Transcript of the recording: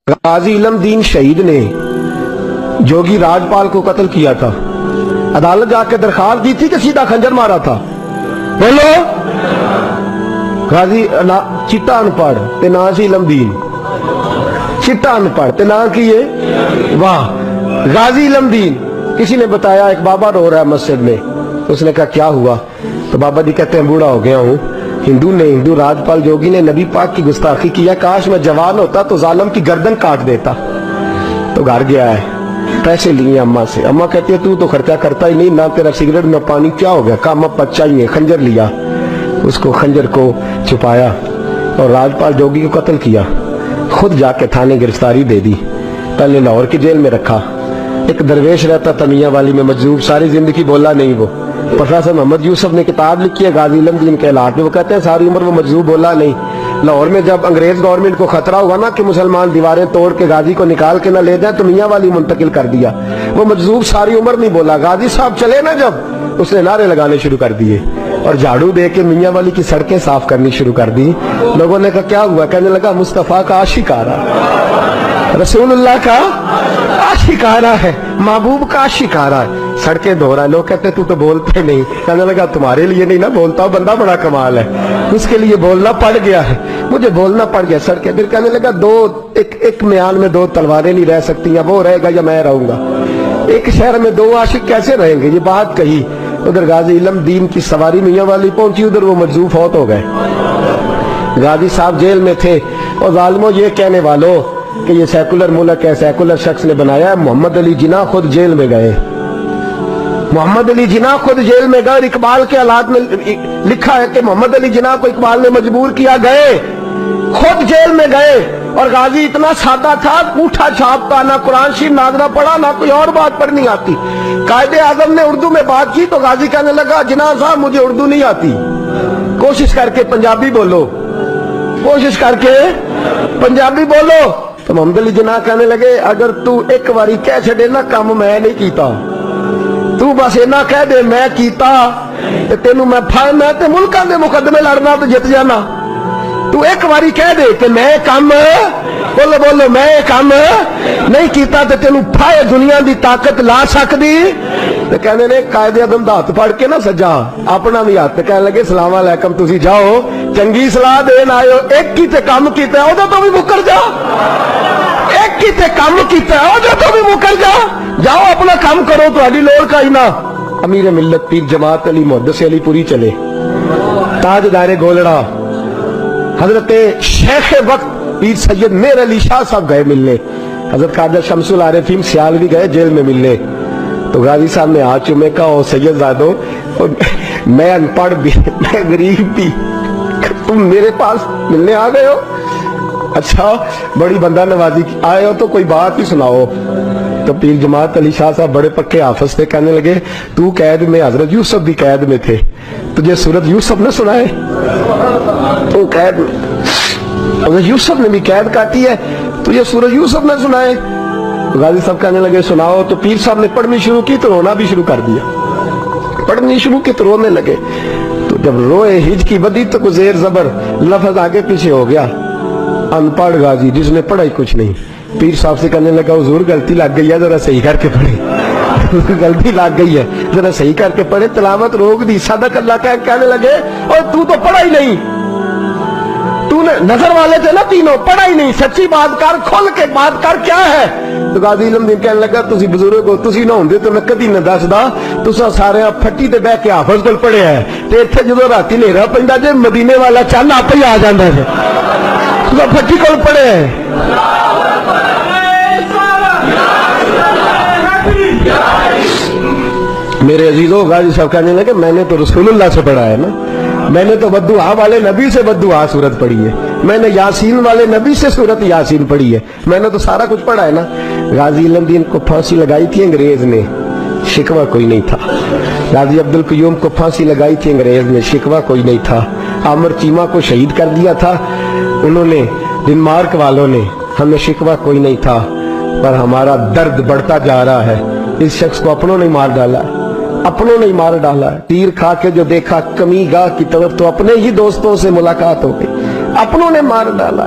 غازی علم دین شہید نے جوگی راجپال کو قتل کیا تھا، عدالت جا کے درخواست دی تھی کہ سیدھا خنجر مارا تھا؟ بولو۔ غازی چٹا ان پڑھ تے نا سی علم دین، چٹا ان پڑھ تے نا کیے واہ غازی علم دین۔ کسی نے بتایا ایک بابا رو رہا ہے مسجد میں، اس نے کہا کیا ہوا؟ تو بابا جی کہتے ہیں بوڑھا ہو گیا ہوں، ہندو راجپال جوگی نے نبی پاک کی گستاخی کیا، کاش میں جوان ہوتا تو ظالم کی گردن کاٹ دیتا۔ تو گھر گیا ہے، پیسے لیے اماں سے، اماں کہتی ہے تو خرچہ کرتا ہی نہیں، نہ تیرا سگریٹ نہ پانی، کیا ہو گیا؟ کہا اماں بچہ ہی ہے۔ خنجر لیا، اس کو خنجر کو چھپایا اور راجپال جوگی کو قتل کیا، خود جا کے تھانے گرفتاری دے دی، پہلے لاہور کی جیل میں رکھا۔ ایک درویش رہتا تھا میاں والی میں مجذوب، ساری زندگی بولا نہیں وہ۔ پروفیسر محمد یوسف نے کتاب لکھی ہے غازی علم دین کے حالات میں، وہ کہتے ہیں ساری عمر وہ مجذوب بولا نہیں۔ لاہور میں جب انگریز گورنمنٹ کو خطرہ ہوا نا کہ مسلمان دیواریں توڑ کے غازی کو نکال کے نہ لے جائیں تو میاں والی منتقل کر دیا، وہ مجذوب ساری عمر نہیں بولا۔ غازی صاحب چلے نا جب، اس نے نعرے لگانے شروع کر دیے اور جھاڑو دے کے میاں والی کی سڑکیں صاف کرنی شروع کر دی۔ لوگوں نے کہا کیا ہوا؟ کہنے لگا مصطفیٰ کا عاشق آ رہا، رسول اللہ کا عاشق آ رہا ہے، محبوب کا عاشق آ رہا ہے، سڑکیں دھو رہا ہے۔ لوگ کہتے تو بولتے نہیں، کہنے لگا تمہارے لیے نہیں نا بولتا ہوں، بندہ بڑا کمال ہے، اس کے لیے بولنا پڑ گیا ہے، مجھے بولنا پڑ گیا سڑکیں۔ پھر کہنے لگا ایک میان میں دو تلواریں نہیں رہ سکتی، یا وہ رہے گا یا میں رہوں گا، ایک شہر میں دو عاشق کیسے رہیں گے؟ یہ بات کہی، ادھر غازی علم دین کی سواری میاں والی پہنچی، ادھر وہ مجذوب فوت ہو گئے۔ غازی صاحب جیل میں تھے، اور ظالموں یہ کہنے والوں کہ یہ سیکولر ملک ہے، سیکولر شخص نے بنایا ہے، محمد علی جناح خود جیل میں گئے، محمد علی جناح خود جیل میں گئے، اور اقبال کے حالات میں لکھا ہے کہ محمد علی جناح کو اقبال نے مجبور کیا، گئے خود جیل میں گئے۔ اور غازی اتنا سادہ تھا، انگوٹھا چھاپتا، نہ قرآن شریف ناظرہ پڑھا، نہ کوئی اور بات پڑھنی آتی۔ قائد اعظم نے اردو میں بات کی تو غازی کہنے لگا جناح صاحب مجھے اردو نہیں آتی، کوشش کر کے پنجابی بولو، کوشش کر کے پنجابی بولو۔ تو محمد علی جناح کہنے لگے اگر تو ایک باری کہہ چھڑے نا کام میں نہیں کیتا، تو بس اینا کہہ دے میں کیتا تے تینوں میں تے ملکاں دے مقدمے لڑنا تو جت جانا، تو ایک باری کہہ دے کہ میں کام بولو میں کام نہیں کیتا تے تینوں پھائے دنیا دی طاقت لا سکدی۔ تے کہنے نے قائد اعظم دا ہاتھ پھڑ کے نا سجا اپنا بھی ہاتھ، کہنے لگے السلام علیکم تسی جاؤ چنگی صلاح دین آئے ہو، ایک کی تے کام کیتا ہے او تو بھی مکر جا، ایک کی تے کام کیتا ہے او تو بھی مکر جا، جاؤ اپنا کام کرو، تہاڈی لوڑ کا ہی نہ۔ امیر ملت پیر جماعت علی محدث علی پوری چلے، تاجدار گولڑا حضرت شیخ وقت پیر سید میر علی شاہ صاحب گئے ملنے، حضرت قادر شمس العارفین سیالوی گئے جیل میں ملنے۔ تو غازی صاحب نے ہاتھ چومے کہا او سید زادو میں ان پڑھ بھی میں غریب بھی، تم میرے پاس ملنے آ گئے ہو؟ اچھا بڑی بندہ نوازی آئے ہو تو کوئی بات ہی سناؤ۔ تو پیر جماعت علی شاہ صاحب بڑے پکے حافظ تھے، کہنے لگے تو قید میں، حضرت یوسف بھی قید میں تھے، تجھے سورت یوسف نے سنائے؟ تو قید میں، حضرت یوسف نے بھی قید کاٹی ہے، تجھے سورت یوسف نے سنائے؟ غازی صاحب کہنے لگے سناؤ۔ تو پیر صاحب نے پڑھنی شروع کی تو رونا بھی شروع کر دیا، پڑھنی شروع کی تو رونے لگے۔ تو جب روئے ہج کی بدی تو کوئی زیر زبر لفظ آگے پیچھے ہو گیا، ان پڑھ غازی جس نے پڑھا ہی کچھ نہیں۔ پیر صاحب سے کہنے لگا حضور غلطی لگ گئی ہے، ذرا صحیح کر کے پڑھے، غلطی لگ گئی ہے ذرا صحیح کر کے پڑھے، تلاوت روک دی، صدق اللہ کہنے لگے اور تو پڑھا ہی نہیں، تو نے نظر والے تھے نا تینوں، پڑھا ہی نہیں، سچی بات کر، کھل کے بات کر، کیا ہے؟ تو غازی علم دین کہنے لگا تسی بزرگ ہو، تسی نہ ہوندے تو میں کدی نہ دسدا، تساں سارے پھٹی تے بیٹھ کے حافظ کول پڑھیا ہے، تے ایتھے جدوں راتی ہنیرا پیندا جے مدینے والا چن آپ ہی آ جاندا ہے، تساں پھٹی کول پڑھیا ہے۔ میرے عزیزوں غازی صاحب کہنے لگے میں نے تو رسول اللہ سے پڑھا ہے نا، میں نے تو بددعا والے نبی سے بددعا سورت پڑھی ہے، میں نے یاسین والے نبی سے سورت یاسین پڑھی ہے، میں نے تو سارا کچھ پڑھا ہے نا۔ غازی علم دین کو پھانسی لگائی تھی انگریز نے، شکوہ کوئی نہیں تھا۔ غازی عبدالقیوم کو پھانسی لگائی تھی انگریز نے، شکوہ کوئی نہیں تھا۔ عامر چیمہ کو شہید کر دیا تھا انہوں نے، ڈنمارک والوں نے، ہمیں شکوہ کوئی نہیں تھا، پر ہمارا درد بڑھتا جا رہا ہے۔ اس شخص کو اپنوں نے مار ڈالا، اپنوں نے مار ڈالا، تیر کھا کے جو دیکھا کمی گاہ کی طرف تو اپنے ہی دوستوں سے ملاقات ہو گئی، اپنوں نے مار ڈالا،